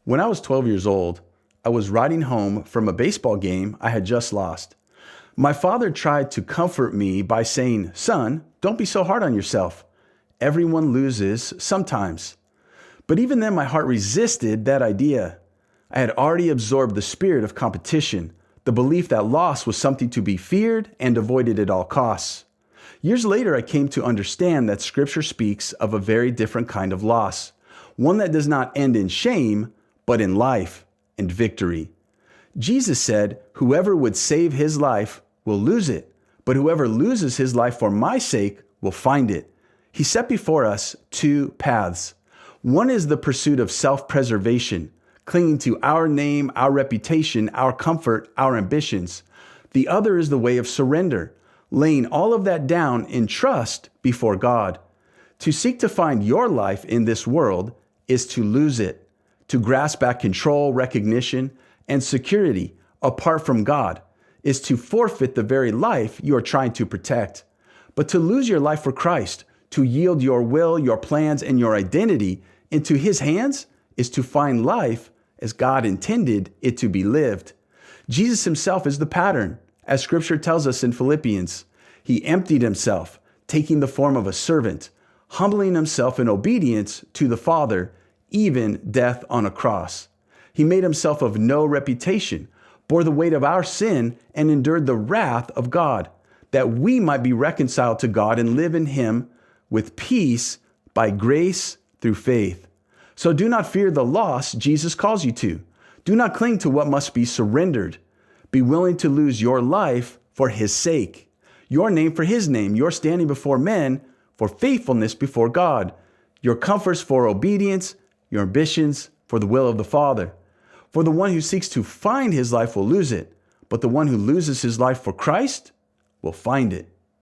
When I was 12 years old, I was riding home from a baseball game I had just lost. My father tried to comfort me by saying, "Son, don't be so hard on yourself. Everyone loses sometimes." But even then, my heart resisted that idea. I had already absorbed the spirit of competition, the belief that loss was something to be feared and avoided at all costs. Years later, I came to understand that Scripture speaks of a very different kind of loss, one that does not end in shame, but in life and victory. Jesus said, "Whoever would save his life will lose it, but whoever loses his life for my sake will find it." He set before us two paths. One is the pursuit of self-preservation, clinging to our name, our reputation, our comfort, our ambitions. The other is the way of surrender, laying all of that down in trust before God. To seek to find your life in this world is to lose it, to grasp at control, recognition, and security apart from God is to forfeit the very life you are trying to protect. But to lose your life for Christ, to yield your will, your plans, and your identity into His hands is to find life as God intended it to be lived. Jesus Himself is the pattern. As Scripture tells us in Philippians, He emptied Himself, taking the form of a servant, humbling Himself in obedience to the Father, even death on a cross. He made Himself of no reputation, bore the weight of our sin, and endured the wrath of God, that we might be reconciled to God and live in Him with peace by grace through faith. So do not fear the loss Jesus calls you to. Do not cling to what must be surrendered. Be willing to lose your life for His sake, your name for His name, your standing before men for faithfulness before God, your comforts for obedience, your ambitions for the will of the Father. For the one who seeks to find his life will lose it, but the one who loses his life for Christ will find it.